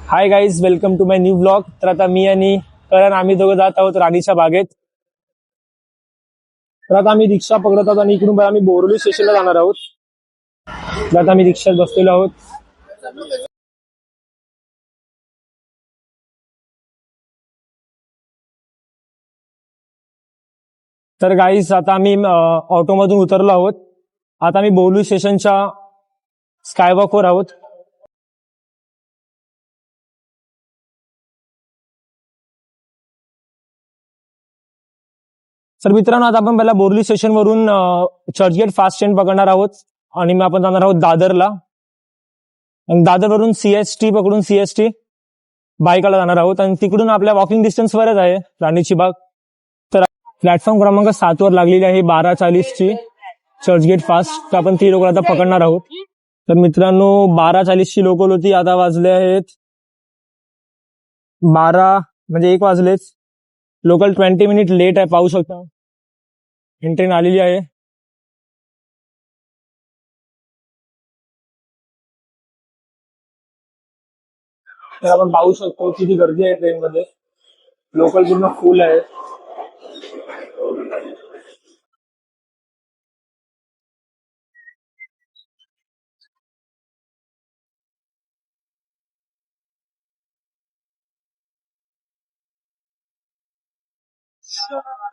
High guys, welcome to my new blog. तर आता मी आणि करण आम्ही दोघं जात आहोत राणीच्या बागेत. तर आता आम्ही रिक्षा पकडत आहोत आणि इकडून आम्ही बोरिवली स्टेशनला जाणार आहोत. तर आता आम्ही रिक्षात बसलेलो आहोत. तर गाईज आता आम्ही ऑटोमधून उतरलो आहोत. आता आम्ही बोरिवली स्टेशनच्या स्कायवॉकवर आहोत. तर मित्रांनो, आता आपण पहिला बोरिवली स्टेशनवरून चर्चगेट फास्ट ट्रेन पकडणार आहोत आणि मग आपण जाणार आहोत दादरला. आणि दादरवरून सीएसटी पकडून सीएसटी बायकाला जाणार आहोत आणि तिकडून आपल्या वॉकिंग डिस्टन्सवरच आहे राणीची बाग. तर प्लॅटफॉर्म क्रमांक 7 वर लागलेली आहे 12:40ची चर्चगेट फास्ट. तर आपण ती लोकल आता पकडणार आहोत. तर मित्रांनो, 12:40ची लोकल होती, आता वाजले आहेत 12, म्हणजे 1 वाजलेच. लोकल 20 मिनिट लेट आहे, पाहू शकता. ट्रेन आलेली आहे. तर आपण पाहू शकतो किती गर्दी आहे ट्रेन मध्ये. लोकल पूर्ण फुल आहे.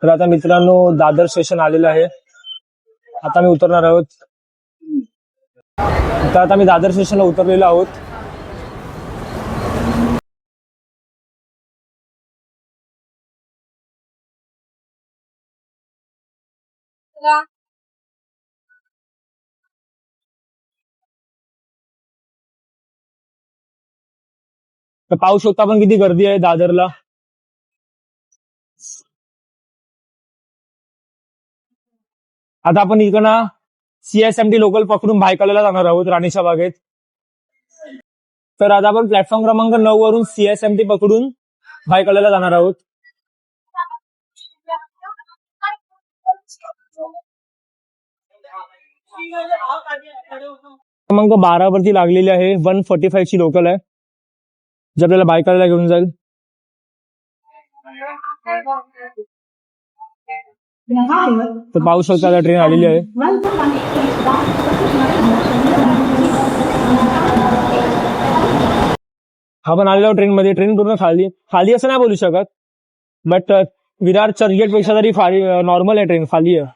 तर आता मित्रांनो, दादर स्टेशन आलेलं आहे. आता मी उतरणार आहोत. तर आता मी दादर स्टेशनला उतरलेलो आहोत. तर पाहू शकता आपण किती गर्दी आहे दादरला. आता आपण इकडनं सीएसएमटी लोकल पकडून भायखळ्याला जाणार आहोत राणीच्या बागेत. तर आता आपण प्लॅटफॉर्म क्रमांक 9 वरून सीएसएमटी पकडून भायखळ्याला जाणार आहोत. क्रमांक 12 वरती लागलेली आहे. 1:45 ची लोकल आहे, जे आपल्याला भायखळ्याला घेऊन जाईल. तर पाहू शकता आता ट्रेन आलेली आहे. आपण आलेलो ट्रेन मध्ये. ट्रेन पूर्ण खाली खाली असं नाही बोलू शकत, बट विरार चर्चगेट पेक्षा तरी नॉर्मल आहे. ट्रेन खाली आहे.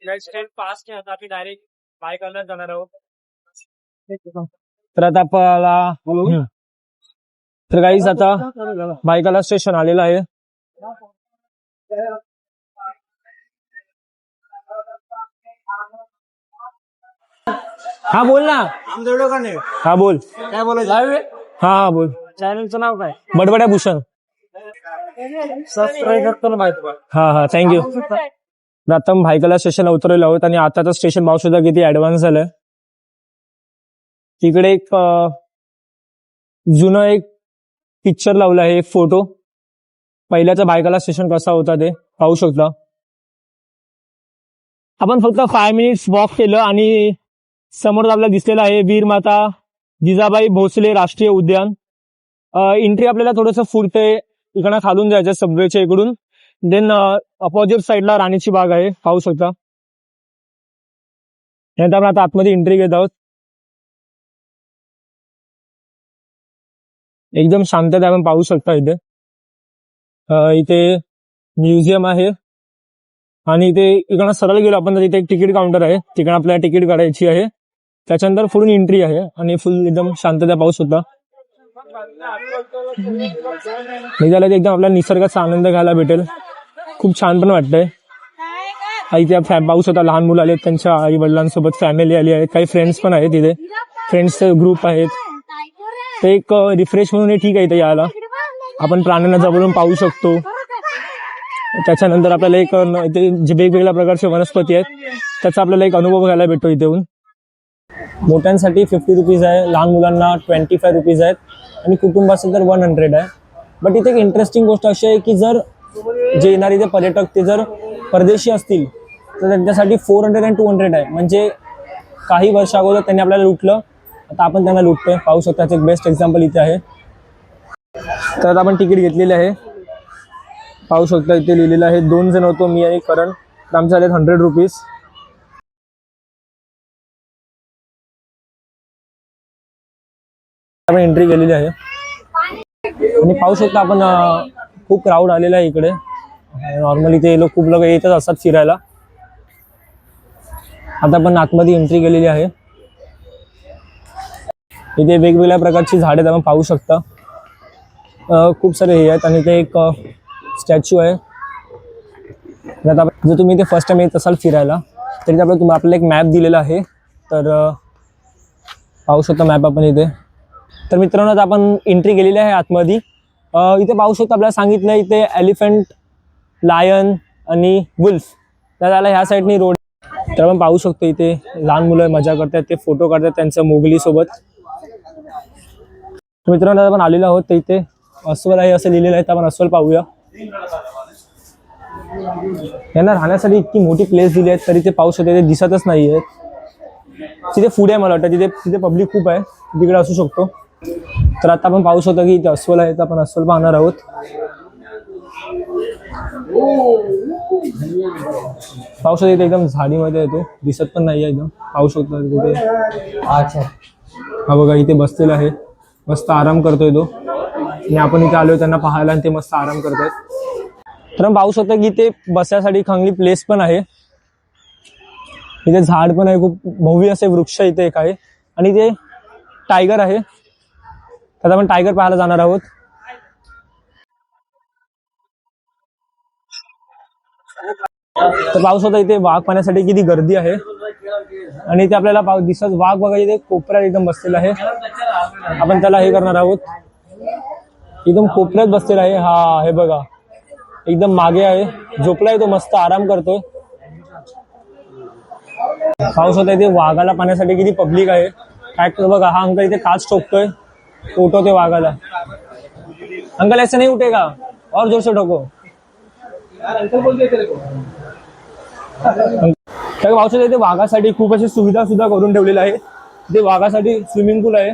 ट्रेन फास्ट आहे, आता आपण डायरेक्ट भायखळ्याला जाणार आहोत. तर आता आपल्याला तर गाईज आता भायखळा स्टेशन आलेलं आहे. हा बोल ना. हा बोल. काय बोलायचं? हा बोल. चॅनलचं नाव काय? बडबड्या भूषण. सबस्क्राईब करतो ना माहिती. हा थँक्यू. आता भायखळा स्टेशनला उतरलेलो आहोत आणि आताचं स्टेशन भाव सुद्धा किती ऍडव्हान्स झालंय. तिकडे एक जुनं एक पिक्चर लावलं आहे, एक फोटो. पहिल्याचा भायखळा स्टेशन कसा होता ते पाहू शकता. आपण फक्त 5 मिनिट्स वॉक केलं आणि समोर आपल्याला दिसलेलं आहे वीर माता जिजाबाई भोसले राष्ट्रीय उद्यान. एंट्री आपल्याला थोडंसं फुटते, इकडनं खालून जायचं सबवेच्या इकडून. देन अपोजिट साईडला राणीची बाग आहे, पाहू शकता. नंतर आपण आता आतमध्ये एंट्री घेत आहोत. एकदम शांतता आपण पाहू शकता. इथे म्युझियम आहे आणि इथे इकडनं सरळ गेलो आपण तर इथे एक तिकीट काउंटर आहे, तिकडे आपल्याला तिकीट काढायची आहे. त्याच्यानंतर फुल एंट्री आहे आणि फुल एकदम शांतता पाहू शकता. निघाला एकदम आपल्याला निसर्गाचा आनंद घ्यायला भेटेल. खूप छान पण वाटतंय. इथे पाहू शकता लहान मुलं आले, त्यांच्या आई वडिलांसोबत फॅमिली आली आहे, काही फ्रेंड्स पण आहेत. तिथे फ्रेंड्सचे ग्रुप आहेत. ते एक रिफ्रेश म्हणून ठीक आहे इथे यायला. आपण प्राण्यांना जवळून पाहू शकतो. त्याच्यानंतर आपल्याला एक जे वेगवेगळ्या प्रकारचे वनस्पती आहेत त्याचा आपल्याला एक अनुभव घ्यायला भेटतो इथे येऊन. मोठ्यांसाठी 50 रुपीज आहे, लहान मुलांना 25 रुपीज आहेत आणि कुटुंब असेल तर 100 आहे. बट इथे एक इंटरेस्टिंग गोष्ट अशी आहे की जर जे येणारे ते पर्यटक ते जर परदेशी असतील तर त्यांच्यासाठी 400 आणि 200 आहे. म्हणजे काही वर्ष अगोदर त्यांनी आपल्याला लुटलं, आता आपण त्यांना लुटतोय. पाहू शकता, त्याचं एक बेस्ट एक्झाम्पल इथे आहे. तर आता आपण तिकीट घेतलेले आहे. पाहू शकता इथे लिहिलेलं आहे 2 जण होतो, मी आणि करण. तर आमचे झाले 100 रुपीज. आपण एंट्री केलेली आहे आणि पाहू शकता आपण खूप क्राऊड आलेला आहे इकडे. नॉर्मली ते लोक खूप लोक येतच असतात फिरायला. आता आपण आतमध्ये एंट्री केलेली आहे. इथे वेगवेगळ्या प्रकारची झाडे आपण पाहू शकता. खूप सारे हे आहेत आणि ते एक स्टॅच्यू आहे. आता जर तुम्ही इथे फर्स्ट टाइम येत असाल फिरायला तरी आपल्याला एक मॅप दिलेला आहे. तर पाहू शकता मॅप आपण इथे. तर मित्रांनो, आता आपण एंट्री केलेली आहे आतमध्ये. इथे पाहू शकता आपल्याला सांगितलं इथे एलिफंट, लायन आणि वुल्फ. तर त्याला ह्या साईडनी रोड. तर आपण पाहू शकतो इथे लहान मुलं मजा करतात, ते फोटो काढतात त्यांच्या मोगली सोबत. मित्रांनो, आपण आलेलो आहोत तर इथे अस्वल आहे असं लिहिलेलं आहे. तर आपण अस्वल पाहूया. यांना राहण्यासाठी इतकी मोठी प्लेस दिली आहे तरी ते पाहू शकतो ते दिसतच नाही आहेत. तिथे फूड आहे, मला वाटतं तिथे पब्लिक खूप आहे, तिकडे असू शकतो. तर आता आपण पाहू शकतो की इथे अस्वल आहे. तर आपण अस्वल पाहणार आहोत. पाहू शकतो इथे एकदम झाडीमध्ये येतो, दिसत पण नाही आहे एकदम. पाहू शकतो तिथे. अच्छा, हा बघा इथे बसलेला आहे, मस्त आराम करतोय तो. आणि आपण इथे आलोय त्यांना पाहायला आणि ते मस्त आराम करतात. तर आपण पाहू शकतो की इथे बसण्यासाठी चांगली प्लेस पण आहे. इथे झाड पण आहे, खूप भव्य असे वृक्ष इथे एक आहे. आणि इथे टायगर आहे. तर आपण टायगर पाहायला जाणार आहोत. तर पाहू शकता इथे वाघ पाहण्यासाठी किती गर्दी आहे. आणि इथे आपल्याला दिसत वाघ बघा इथे कोपऱ्यात एकदम बसलेला आहे. आपण त्याला हे करणार आहोत. एकदम कोपऱ्यात बसलेला आहे. हा हे बघा एकदम मागे आहे, झोपलाय तो, मस्त आराम करतोय. पाहू शकता इथे वाघाला पाहण्यासाठी किती पब्लिक आहे. काय बघा, हा अंकल इथे काच ठोकतोय, उठवतोय वाघाला. अंकल ऐसे नहीं उठेगा, और जोर से ठोको. तर पाहू शकता इथे वाघासाठी खूप अशी सुविधा सुद्धा करून ठेवलेली आहे. इथे वाघासाठी स्विमिंग पूल आहे.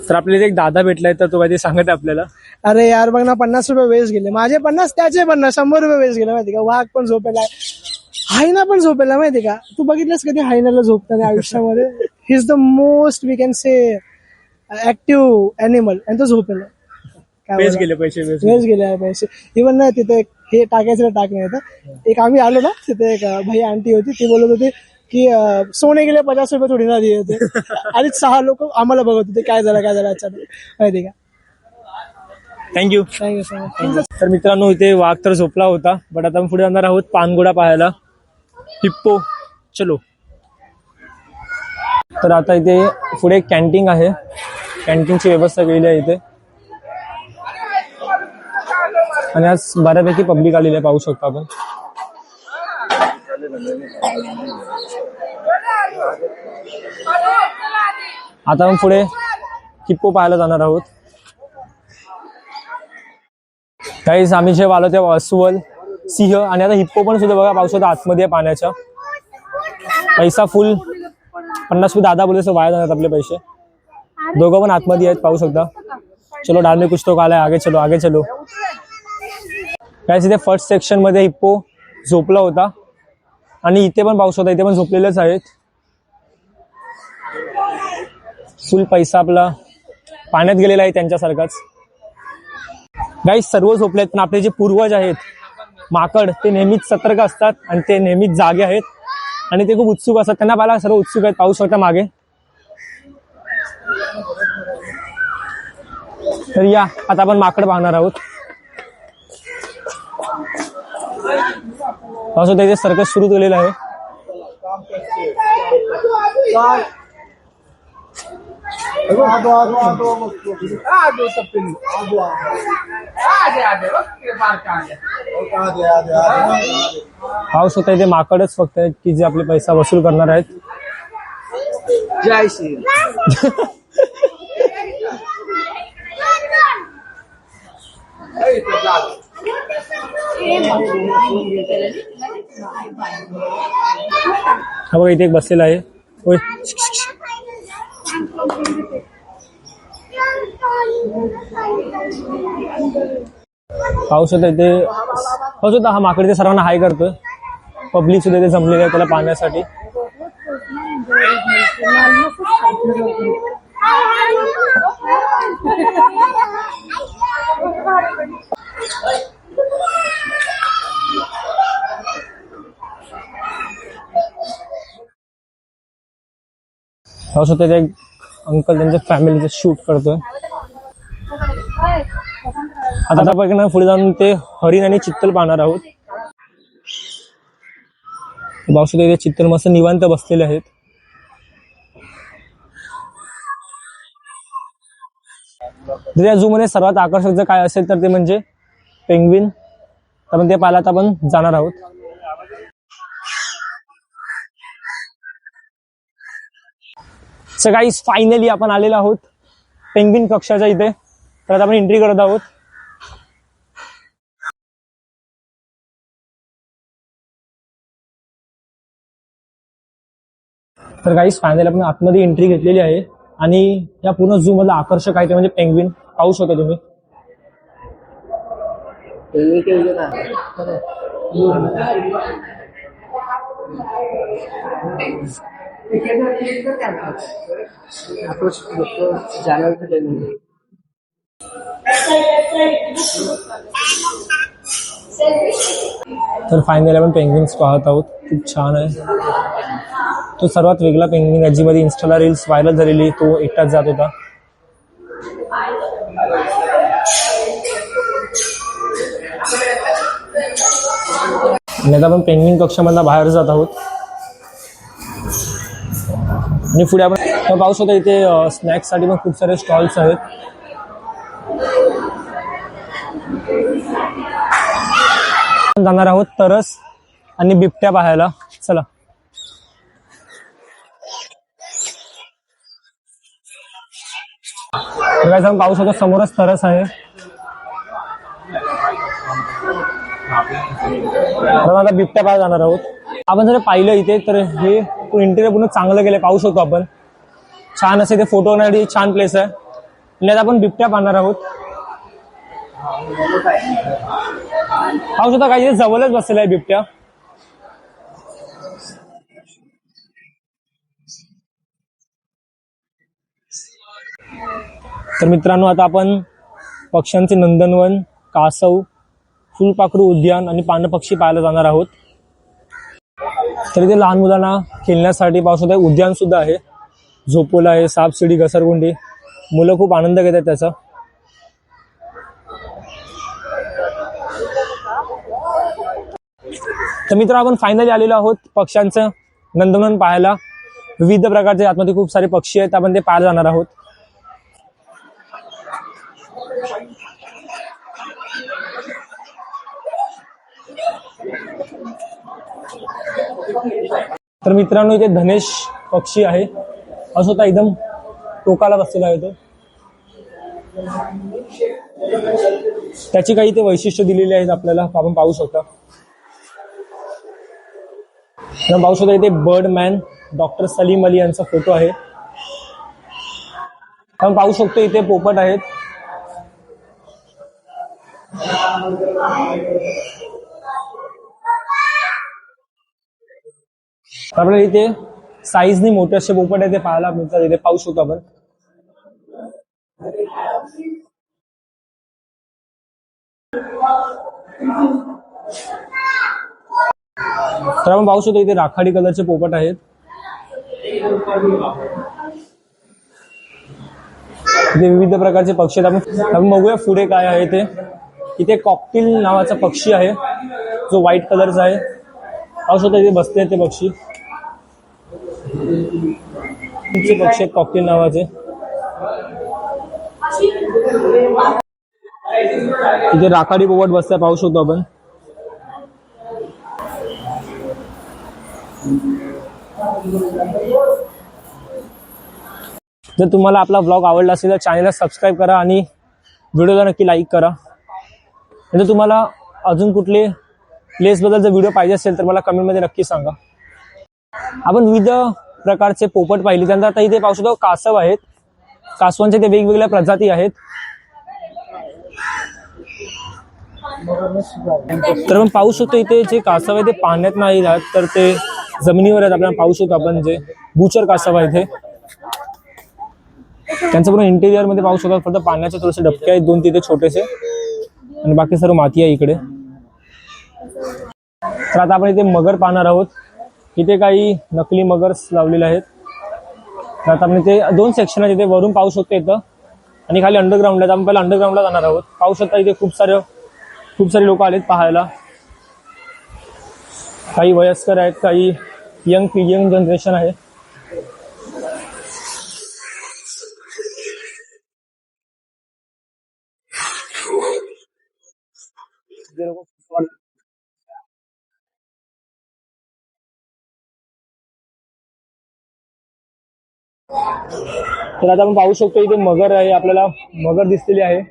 तर आपल्याला एक दादा भेटलाय, तर तो काहीतरी सांगत आहे आपल्याला. अरे यार बघ ना, 50 रुपये वेस्ट गेले माझे. 50 त्याचे 50, 100 रुपये वेस्ट गेले माहिती का. वाघ पण झोपेला आहे, हायना पण झोपेला माहिती का. तू बघितलंस कधी हायनाला झोपताना आयुष्यामध्ये. He is the most we can say active animal, आणि तो झोपेला. वेस्ट गेले पैसे, वेस्ट गेले पैसे. इव्हन ना तिथे हे टाकायचं टाक नाही होतं. एक आम्ही आलो ना, तिथे एक भाई आंटी होती, ती बोलत होती की सोने गेले 50 रुपये थोडी ना दिले होते. आणि 6 लोक आम्हाला बघत होते काय झालं अचानक माहिती का. थँक्यू. Thank you so much. तर मित्रांनो, इथे वाघ तर झोपला होता, बट आता आपण पुढे जाणार आहोत पानगोडा पाहायला. हिप्पो, चलो. तर आता इथे पुढे एक कॅन्टीन आहे, कॅन्टीनची व्यवस्था केलेली आहे इथे. आणि आज बऱ्यापैकी पब्लिक आलेली आहे, पाहू शकतो आपण. आता आपण पुढे हिप्पो पाहायला जाणार आहोत. काहीच आम्ही जे आलो तेव्हा अस्वल, सिंह आणि आता हिप्पो पण सुद्धा बघा, पाहू शकता आतमध्ये पाण्याच्या. पैसा फुल 50 रुपये दादा बोले, वाया जातात आपले पैसे. दोघं पण आतमध्ये आहेत, पाहू शकता. चलो डाल में कुछ तो काला है, आगे चलो आगे चलो. काय इथे फर्स्ट सेक्शन मध्ये हिप्पो झोपला होता. आणि इथे पण पाहू शकता, इथे पण झोपलेलेच आहेत. फुल पैसा आपला पाण्यात गेलेला आहे त्यांच्यासारखाच. गाईस सर्व झोपले आहेत, पण आपले जे पूर्वज आहेत माकड, ते नेहमीच सतर्क असतात आणि ते नेहमीच जागे आहेत आणि ते खूप उत्सुक असतात. त्यांना पाहायला सर्व उत्सुक आहेत, पाहू शकता मागे. तर या आता आपण माकड पाहणार आहोत. पाहू शकता इथे सर्कस सुरू केलेलं आहे. पाहू शकता इथे माकडच फक्त आहेत की जे आपले पैसा वसूल करणार आहेत. जय श्री हा बघा इथे एक बसलेला आहे. होय पाऊस होता इथे. पाऊस होता हा माकड इथे सर्वांना हाय करतोय. पब्लिक सुद्धा इथे जमलेली आहे त्याला पाहण्यासाठी. पाऊस होता इथे एक अंकल त्यांच्या फॅमिलीचं शूट करतोय. आता बघा पुढे जाऊन ते हरिण आणि चित्तल पाहणार आहोत. पाऊस होता इथे चित्तल मस्त निवांत बसलेले आहेत. या झू मध्ये सर्वात आकर्षक जर काय असेल तर ते म्हणजे पेंग्विन. आपण ते पाहायला आपण जाणार आहोत. सो गाईस फायनली आपण आलेलो आहोत पेंग्विन कक्षाच्या इथे. तर आता आपण एंट्री करत आहोत. तर गाईस फायनली आपण आतमध्ये एंट्री घेतलेली आहे आणि या पूर्ण झू मधलं आकर्षक आहे ते म्हणजे पेंग्विन. पाहू शकता तुम्ही. तर फायनली आपण पेंग्विन्स पाहत आहोत. खूप छान आहे. तो सर्वात वेगळा पेंग्विन आहे ज्यामध्ये इन्स्टाला रील्स व्हायरल झालेली. तो एकटाच जात होता. आणि आता आपण पेंग्विन कक्षामधून बाहेर जात आहोत. आणि पुढे आपण पाहू शकतो इथे स्नॅक्स साठी पण खूप सारे स्टॉल्स आहेत. जाणार आहोत तरस आणि बिबट्या पाहायला. चला. आपण पाहू शकतो समोरच तरस आहे. आता बिबट्या पाहायला जाणार आहोत. आपण जर पाहिलं इथे तर हे इंटेरियर पूर्ण चांगलं केलं. पाहू शकतो आपण छान असे ते फोटो होण्यासाठी छान प्लेस आहे. आणि आता आपण बिबट्या पाहणार आहोत. पाहू शकता काही जवळच बसलेला आहे बिबट्या. तर मित्रांनो आता आपण पक्ष्यांचे नंदनवन, कासव, फुलपाखरू उद्यान आणि पाणपक्षी पाहायला जाणार आहोत. तर इथे लहान मुलांना खेळण्यासाठी पाहू शकता उद्यान सुद्धा आहे. झोपोला आहे, सापशिडी, घसरगुंडी. मुलं खूप आनंद घेतात त्याचा. तर मित्र आपण फायनली आलेलो आहोत पक्ष्यांचं नंदनवन पाहायला. विविध प्रकारचे आतमध्ये खूप सारे पक्षी आहेत. आपण ते पाहायला जाणार आहोत. तर मित्रांनो इथे धनेश पक्षी आहे. असं होता एकदम टोकाला बसलेला आहे तो. त्याची काही ते वैशिष्ट्य दिलेली आहेत आपल्याला. आपण पाहू शकता. पाहू शकता इथे bird man doctor Salim Ali यांचा फोटो आहे. आपण पाहू शकतो इथे पोपट आहेत. आपल्याला इथे साईजने मोठे असे पोपट आहे ते पाहायला मिळतात. इथे पाहू शकतो आपण. तर आपण पाहू शकतो इथे राखाडी कलरचे पोपट आहेत. इथे विविध प्रकारचे पक्षी आहेत. आपण बघूया पुढे काय आहे ते. इथे कॉकटेल नावाचा पक्षी आहे जो व्हाईट कलरचा आहे. पाहू शकतो इथे बसले ते पक्षी. पक्षी कॉकटेल नावाचे. इथे राखाडी पोपट बसते पाहू शकतो आपण. जर तुम्हाला आपला ब्लॉग आवडला असेल तर चॅनलला सबस्क्राईब करा आणि व्हिडिओला नक्की लाईक करा. म्हणजे तुम्हाला अजून कुठले प्लेस बद्दल जर व्हिडिओ पाहिजे असेल तर मला कमेंटमध्ये नक्की सांगा. आपण विविध प्रकारचे पोपट पाहिले. त्यानंतर आता इथे पाहू शकतो कासव आहेत. कासवांचे ते वेगवेगळ्या प्रजाती आहेत. तर आपण पाहू शकतो इथे जे कासव आहे ते पाण्यात नाही राहत, तर ते जमिनीवर आहेत. आपल्याला पाहू शकतो आपण जे बुचर कासव आहे इथे, त्यांचं पूर्ण इंटेरियर मध्ये पाहू शकतो. फक्त पाण्याचे थोडेसे डबके आहेत 2 तिथे छोटेसे, आणि बाकी सर्व माती आहे इकडे. तर आता आपण इथे मगर पाहणार आहोत. इथे काही नकली मगर्स लावलेले आहेत. तर आता आपण इथे 2 सेक्शन आहेत. इथे वरून पाहू शकतो इथं, आणि खाली अंडरग्राऊंड आहेत. आपण पहिला अंडरग्राऊंडला जाणार आहोत. पाहू शकता इथे खूप सारे लोक आलेत पाहायला. काही वयस्कर आहेत, काही यंग जनरेशन आहे. तर आता आपण पाहू शकतो इथे मगर आहे. आपल्याला मगर दिसलेली आहे.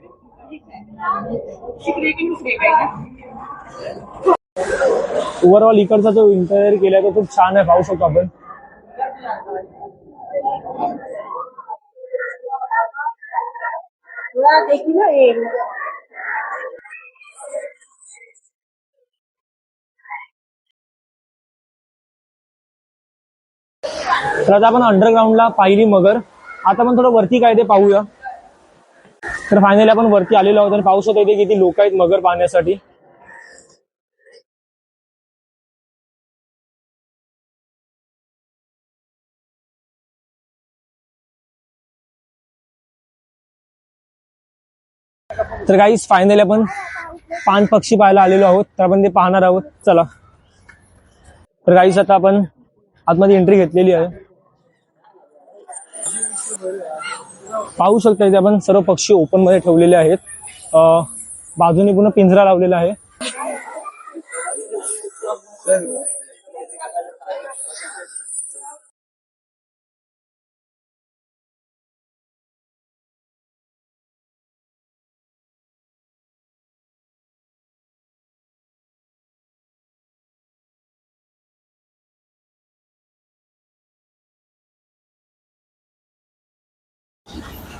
ओव्हरऑल इकडचा जो इंटेरियर केलाय तो खूप छान आहे. पाहू शकतो आपण. तर आता आपण अंडरग्राऊंडला पाहिली मगर. आता आपण थोडं वरती काय ते पाहूया. तर फायनली आपण वरती आलेलो आहोत आणि पाहू शकतो इथे किती लोक आहेत मगर पाहण्यासाठी. तर गाईस फायनली आपण पान पक्षी पाहायला आलेलो आहोत. तर आपण ते पाहणार आहोत. चला. तर गाईस आता आपण आतमध्ये एंट्री घेतलेली आहे. पाहू शकता इथे आपण सर्व पक्षी ओपन मध्ये ठेवलेले आहेत. बाजूने पूर्ण पिंजरा लावलेला आहे.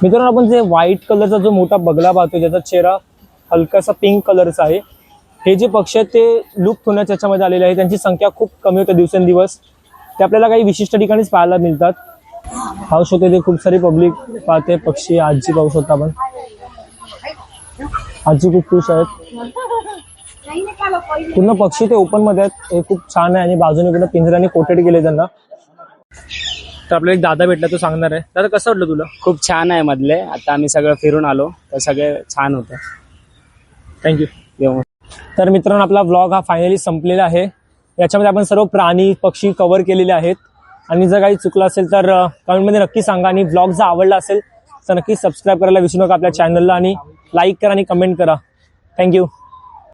मित्रांनो, आपण जे व्हाईट कलरचा जो मोठा बगला पाहतो, ज्याचा चेहरा हलकासा पिंक कलरचा आहे, हे जे पक्षी आहेत ते लुप्त होण्याच्या याच्यामध्ये आलेले आहे. त्यांची संख्या खूप कमी होते दिवसेंदिवस. ते आपल्याला काही विशिष्ट ठिकाणीच पाहायला मिळतात. पाहू शकतो ते खूप सारी पब्लिक पाहते. पक्षी आजी पाहू शकतो आपण. आजी खूप खुश आहेत. पूर्ण पक्षी ते ओपन मध्ये आहेत. हे खूप छान आहे आणि बाजूने पूर्ण पिंजऱ्याने कोटेड केले त्यांना. तर आपल्याला एक दादा भेटला, तो सांगणार आहे. दादा कसं वाटलं तुला? खूप छान आहे मधले. आता आम्ही सगळं फिरून आलो तर सगळे छान होतं. थँक्यू. तर मित्रांनो, आपला व्लॉग हा फायनली संपलेला आहे. याच्यामध्ये आपण सर्व प्राणी पक्षी कव्हर केलेले आहेत. आणि जर काही चुकलं असेल तर कमेंटमध्ये नक्की सांगा. आणि व्लॉग जर आवडला असेल तर नक्की सबस्क्राईब करायला विसरू नका आपल्या चॅनलला, आणि लाईक करा आणि कमेंट करा. थँक्यू.